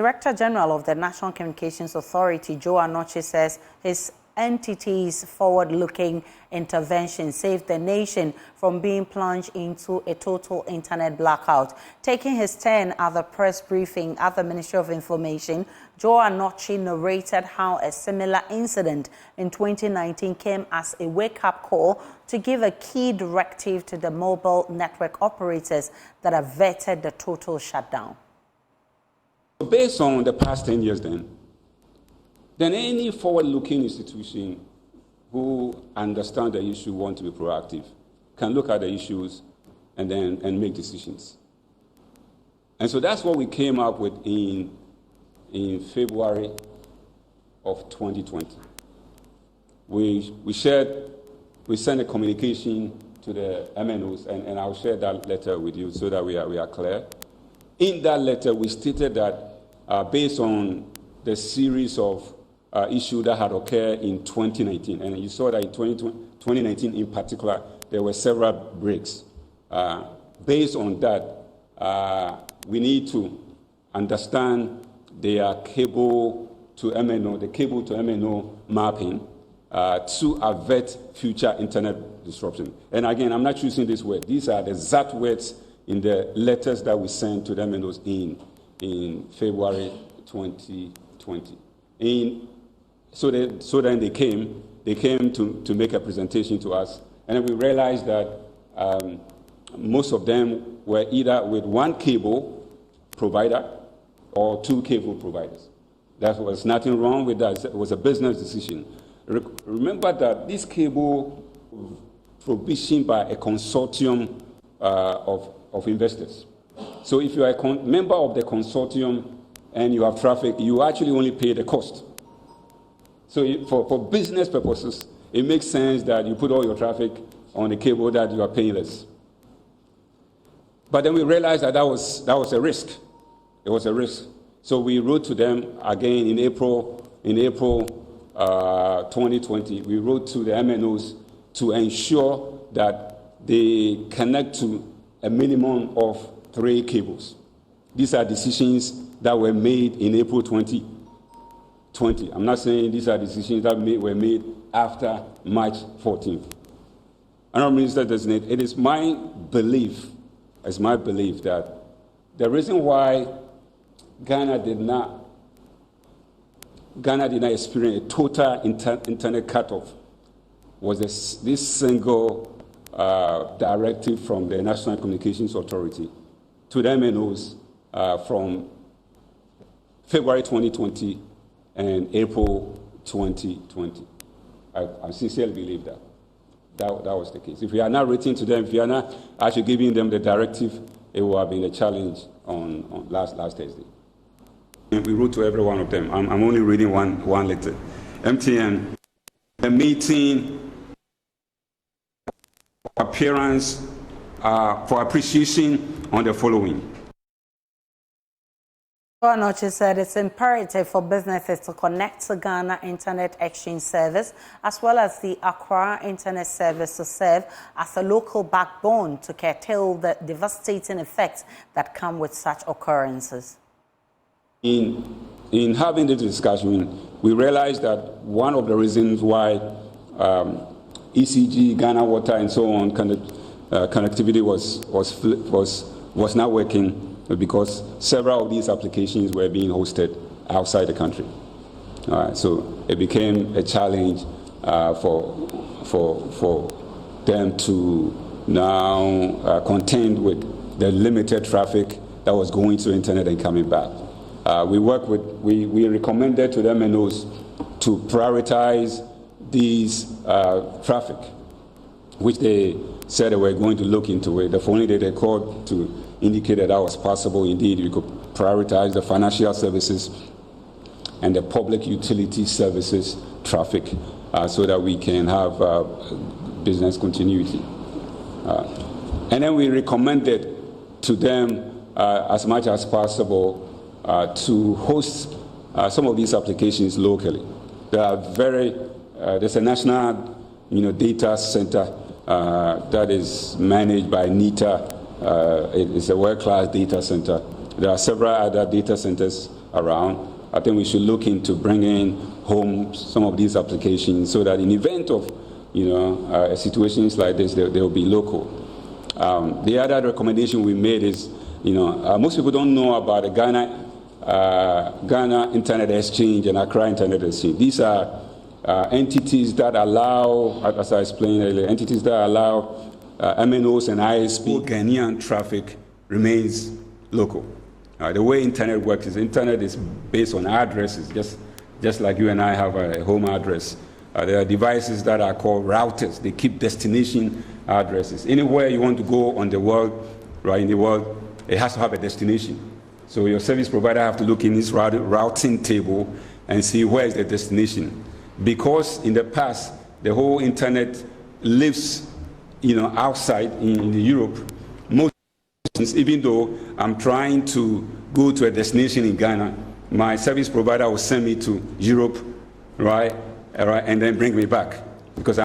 Director General of the National Communications Authority, Anokye, says his entity's forward-looking intervention saved the nation from being plunged into a total internet blackout. Taking his turn at the press briefing at the Ministry of Information, Anokye narrated how a similar incident in 2019 came as a wake-up call to give a key directive to the mobile network operators that averted the total shutdown. Based on the past 10 years then any forward-looking institution who understand the issue, want to be proactive, can look at the issues and make decisions. And so that's what we came up with in February of 2020. We sent a communication to the MNOs, and I'll share that letter with you so that we are clear. In that letter, we stated that based on the series of issues that had occurred in 2019, and you saw that in 2019 in particular, there were several breaks. Based on that, we need to understand their cable to MNO mapping to avert future internet disruption. And again, I'm not choosing this word. These are the exact words in the letters that we sent to the MNOs in February 2020. So then they came to make a presentation to us, and then we realized that most of them were either with one cable provider or two cable providers. There was nothing wrong with that. It was a business decision. Remember that this cable was provisioned by a consortium of investors. So if you are a member of the consortium and you have traffic, you actually only pay the cost. So for business purposes, it makes sense that you put all your traffic on the cable that you are paying less. But then we realized that was a risk. It was a risk. So we wrote to them again in April 2020. We wrote to the MNOs to ensure that they connect to a minimum of 3 cables. These are decisions that were made in April 2020. I'm not saying these are decisions that were made after March 14th. Honourable Minister Designate, it is my belief that the reason why Ghana did not experience a total internet cutoff was this single directive from the National Communications Authority to the MNOs from February 2020 and April 2020. I sincerely believe that was the case. If we are not writing to them, if we are not actually giving them the directive, it will have been a challenge on last Thursday. And we wrote to every one of them. I'm only reading one letter. MTN, a meeting appearance for appreciation on the following. Anokye said it's imperative for businesses to connect to Ghana Internet Exchange Service as well as the Accra Internet Service to serve as a local backbone to curtail the devastating effects that come with such occurrences. In having this discussion, we realized that one of the reasons why ECG, Ghana Water, and so on connectivity was not working because several of these applications were being hosted outside the country. So it became a challenge for them to now contend with the limited traffic that was going to the internet and coming back. We recommended to the MNOs to prioritize these traffic, which they said they were going to look into it. The phone they called to indicate that was possible. Indeed, we could prioritize the financial services and the public utility services traffic so that we can have business continuity. And then we recommended to them as much as possible to host some of these applications locally. There's a national data center that is managed by NITA. It's a world-class data center. There are several other data centers around, I think we should look into bringing home some of these applications so that in event of, situations like this, they will be local. The other recommendation we made is, most people don't know about the Ghana Internet Exchange and Accra Internet Exchange. These are entities that allow, as I explained earlier, entities that allow MNOs and ISP. Ghanaian traffic remains local. The way internet works is internet is based on addresses, just like you and I have a home address. There are devices that are called routers. They keep destination addresses. Anywhere you want to go on the world, right, in the world, it has to have a destination. So your service provider have to look in this routing table and see where is the destination. Because in the past, the whole internet lives, outside in Europe. Most, even though I'm trying to go to a destination in Ghana, my service provider will send me to Europe, right, and then bring me back because